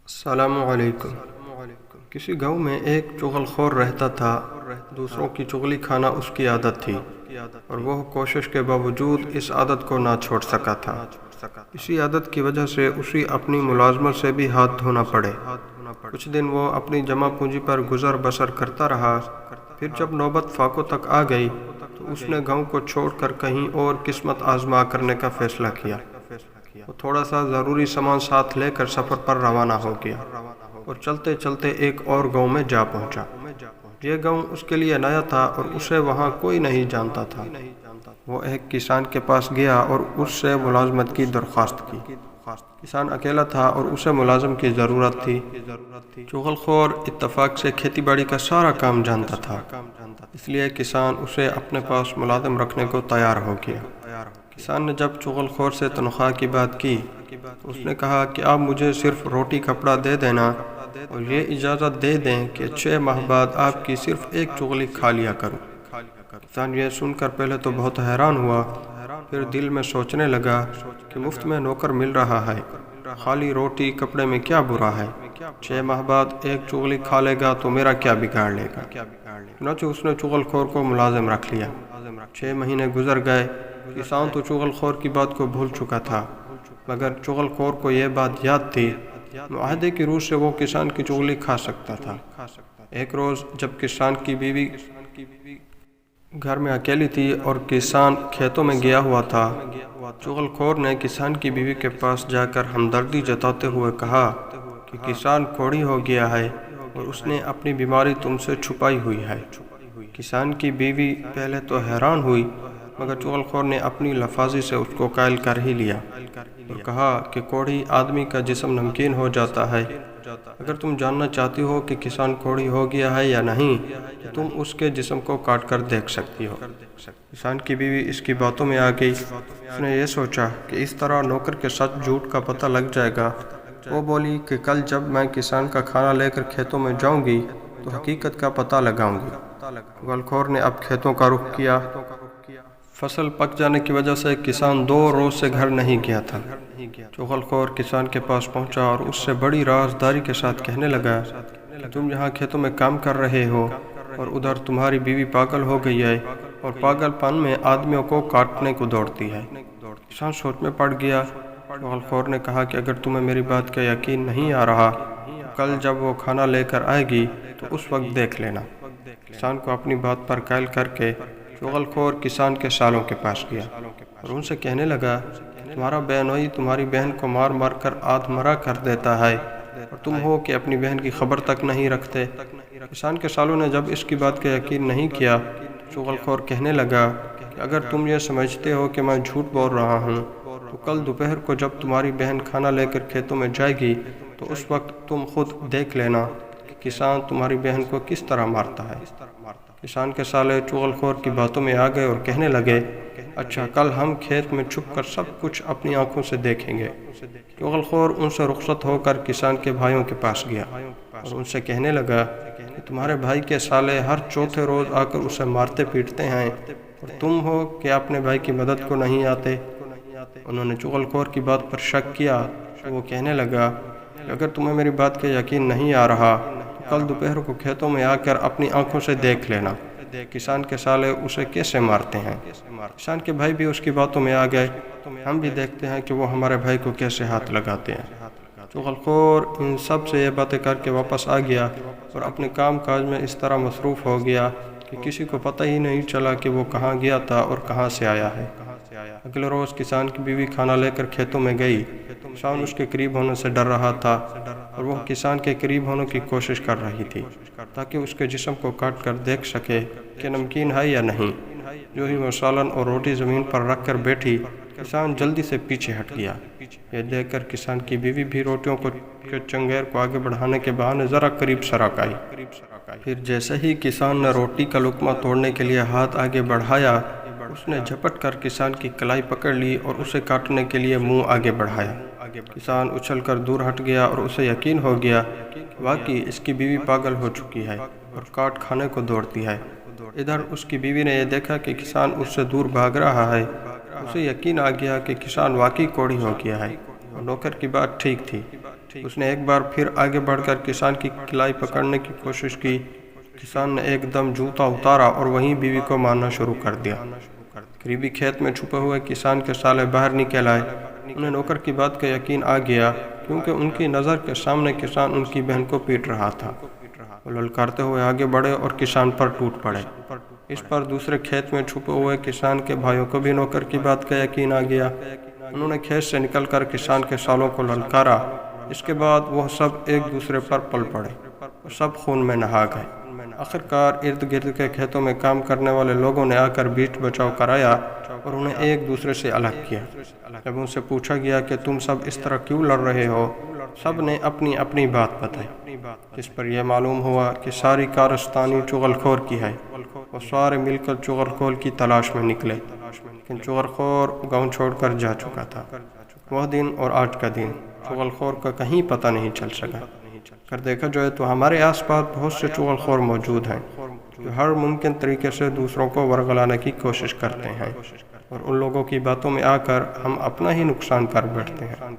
السلام علیکم۔ کسی گاؤں میں ایک چغل خور رہتا تھا۔ دوسروں کی چغلی کھانا اس کی عادت تھی اور وہ کوشش کے باوجود اس عادت کو نہ چھوڑ سکا تھا۔ اسی عادت کی وجہ سے اسے اپنی ملازمت سے بھی ہاتھ دھونا پڑے۔ کچھ دن وہ اپنی جمع پونجی پر گزر بسر کرتا رہا۔ پھر جب نوبت فاقوں تک آ گئی تو اس نے گاؤں کو چھوڑ کر کہیں اور قسمت آزما کرنے کا فیصلہ کیا۔ وہ تھوڑا سا ضروری سامان ساتھ لے کر سفر پر روانہ ہو گیا اور چلتے چلتے ایک اور گاؤں میں جا پہنچا۔ یہ گاؤں اس کے لیے نیا تھا اور اسے وہاں کوئی نہیں جانتا تھا۔ وہ ایک کسان کے پاس گیا اور اس سے ملازمت کی درخواست کی۔ کسان اکیلا تھا اور اسے ملازم کی ضرورت تھی۔ چغل خور اتفاق سے کھیتی باڑی کا سارا کام جانتا تھا، اس لیے کسان اسے اپنے پاس ملازم رکھنے کو تیار ہو گیا۔ کسان نے جب چغل خور سے تنخواہ کی بات کی تو اس نے کہا کہ آپ مجھے صرف روٹی کپڑا دے دینا اور یہ اجازت دے دیں کہ 6 ماہ بعد آپ کی صرف ایک چغلی کھا لیا کروں۔ کسان یہ سن کر پہلے تو بہت حیران ہوا، پھر دل میں سوچنے لگا کہ مفت میں نوکر مل رہا ہے، خالی روٹی کپڑے میں کیا برا ہے؟ 6 ماہ بعد ایک چغلی کھا لے گا تو میرا کیا بگاڑ لے گا؟ چنانچہ اس نے چغل خور کو ملازم رکھ لیا۔ 6 مہینے گزر گئے۔ کسان تو چغل خور کی بات کو بھول چکا تھا، مگر چغل خور کو یہ بات یاد تھی۔ معاہدے کی روح سے وہ کسان کی چغلی کھا سکتا تھا۔ ایک روز جب کسان کی بیوی گھر میں اکیلی تھی اور کسان کھیتوں میں گیا ہوا تھا، چغل خور نے کسان کی بیوی کے پاس جا کر ہمدردی جتاتے ہوئے کہا کہ کسان کوڑھی ہو گیا ہے اور اس نے اپنی بیماری تم سے چھپائی ہوئی ہے۔ کسان کی بیوی پہلے تو حیران ہوئی، مگر چغل خور نے اپنی لفاظی سے اس کو قائل کر ہی لیا اور کہا کہ کوڑھی آدمی کا جسم نمکین ہو جاتا ہے۔ اگر تم جاننا چاہتی ہو کہ کسان کوڑھی ہو گیا ہے یا نہیں تو تم اس کے جسم کو کاٹ کر دیکھ سکتی ہو۔ کسان کی بیوی اس کی باتوں میں آ گئی۔ اس نے یہ سوچا کہ اس طرح نوکر کے سچ جھوٹ کا پتہ لگ جائے گا۔ وہ بولی کہ کل جب میں کسان کا کھانا لے کر کھیتوں میں جاؤں گی تو حقیقت کا پتہ لگاؤں گی۔ چغل خور نے اب کھیتوں کا رخ کیا۔ فصل پک جانے کی وجہ سے کسان 2 روز سے گھر نہیں گیا تھا۔ چغل خور کسان کے پاس پہنچا اور اس سے بڑی رازداری کے ساتھ کہنے لگا کہ تم یہاں کھیتوں میں کام کر رہے ہو اور ادھر تمہاری بیوی پاگل ہو گئی ہے اور پاگل پن میں آدمیوں کو کاٹنے کو دوڑتی ہے۔ کسان سوچ میں پڑ گیا۔ چغل خور نے کہا کہ اگر تمہیں میری بات کا یقین نہیں آ رہا تو کل جب وہ کھانا لے کر آئے گی تو اس وقت دیکھ لینا۔ کسان کو اپنی بات پر قائل کر کے چغل خور کسان کے سالوں کے پاس گیا اور ان سے کہنے لگا تمہارا بہنوئی تمہاری بہن کو مار مار کر آدھ مرا کر دیتا ہے اور تم ہو کہ اپنی بہن کی خبر تک نہیں رکھتے۔ کسان کے سالوں نے جب اس کی بات کا یقین نہیں کیا تو چغل خور کہنے لگا کہ اگر تم یہ سمجھتے ہو کہ میں جھوٹ بول رہا ہوں تو کل دوپہر کو جب تمہاری بہن کھانا لے کر کھیتوں میں جائے گی تو اس وقت تم خود دیکھ لینا کہ کسان تمہاری بہن کو کس طرح مارتا ہے۔ کسان کے سالے چغل خور کی باتوں میں آ گئے اور کہنے لگے اچھا کل ہم کھیت میں چھپ کر سب کچھ اپنی آنکھوں سے دیکھیں گے۔ چغل خور ان سے رخصت ہو کر کسان کے بھائیوں کے پاس گیا اور ان سے کہنے لگا کہ تمہارے بھائی کے سالے ہر چوتھے روز آ کر اسے مارتے پیٹتے ہیں اور تم ہو کہ اپنے بھائی کی مدد کو نہیں آتے۔ انہوں نے چغل خور کی بات پر شک کیا تو وہ کہنے لگا کہ اگر تمہیں میری بات کا یقین نہیں آ رہا تو کل دوپہر کو کھیتوں میں آ کر اپنی آنکھوں سے دیکھ لینا کسان کے سالے اسے کیسے مارتے ہیں۔ کسان کے بھائی بھی اس کی باتوں میں آ گئے، ہم بھی دیکھتے ہیں کہ وہ ہمارے بھائی کو کیسے ہاتھ لگاتے ہیں۔ چغل خور ان سب سے یہ باتیں کر کے واپس آ گیا اور اپنے کام کاج میں اس طرح مصروف ہو گیا کہ کسی کو پتہ ہی نہیں چلا کہ وہ کہاں گیا تھا اور کہاں سے آیا ہے۔ اگلے روز کسان کی بیوی کھانا لے کر کھیتوں میں گئی۔ کسان اس کے قریب ہونے سے ڈر رہا تھا اور وہ کسان کے قریب ہونے کی کوشش کر رہی تھی تاکہ اس کے جسم کو کاٹ کر دیکھ سکے کہ نمکین ہے یا نہیں۔ جو ہی وہ سالن اور روٹی زمین پر رکھ کر بیٹھی، کسان جلدی سے پیچھے ہٹ گیا۔ یہ دیکھ کر کسان کی بیوی بھی روٹیوں کے چنگیر کو آگے بڑھانے کے بہانے ذرا قریب سرک آئی۔ پھر جیسے ہی کسان نے روٹی کا لقمہ توڑنے کے لیے ہاتھ آگے بڑھایا، اس نے جھپٹ کر کسان کی کلائی پکڑ لی اور اسے کاٹنے کے لیے منہ آگے بڑھایا۔ کسان اچھل کر دور ہٹ گیا اور اسے یقین ہو گیا کہ واقعی اس کی بیوی پاگل ہو چکی ہے اور کاٹ کھانے کو دوڑتی ہے۔ ادھر اس کی بیوی نے یہ دیکھا کہ کسان اس سے دور بھاگ رہا ہے۔ اسے یقین آ گیا کہ کسان واقعی کوڑھی ہو گیا ہے اور نوکر کی بات ٹھیک تھی۔ اس نے ایک بار پھر آگے بڑھ کر کسان کی کلائی پکڑنے کی کوشش کی۔ کسان نے ایک دم جوتا اتارا اور وہیں بیوی کو مارنا شروع کر دیا۔ قریبی کھیت میں چھپے ہوئے کسان کے سالے باہر نکل آئے۔ انہیں نوکر کی بات کا یقین آ گیا، کیونکہ ان کی نظر کے سامنے کسان ان کی بہن کو پیٹ رہا تھا۔ وہ للکارتے ہوئے آگے بڑھے اور کسان پر ٹوٹ پڑے۔ اس پر دوسرے کھیت میں چھپے ہوئے کسان کے بھائیوں کو بھی نوکر کی بات کا یقین آ گیا۔ انہوں نے کھیت سے نکل کر کسان کے سالوں کو للکارا۔ اس کے بعد وہ سب ایک دوسرے پر پل پڑے اور سب خون میں نہا گئے۔ آخرکار ارد گرد کے کھیتوں میں کام کرنے والے لوگوں نے آ کر بیچ بچاؤ کرایا اور انہیں ایک دوسرے سے الگ کیا۔ جب ان سے پوچھا گیا کہ تم سب اس طرح کیوں لڑ رہے ہو، سب نے اپنی اپنی بات بتائی، جس پر یہ معلوم ہوا کہ ساری کارستانی چغل خور کی ہے۔ وہ سارے مل کر چغل خور کی تلاش میں نکلے، لیکن چغل خور گاؤں چھوڑ کر جا چکا تھا۔ وہ دن اور آج کا دن چغل خور کا کہیں پتہ نہیں چل سکا۔ اگر دیکھا جائے تو ہمارے آس پاس بہت سے چغل خور موجود ہیں جو ہر ممکن طریقے سے دوسروں کو ورگلانے کی کوشش کرتے ہیں، اور ان لوگوں کی باتوں میں آ کر ہم اپنا ہی نقصان کر بیٹھتے ہیں۔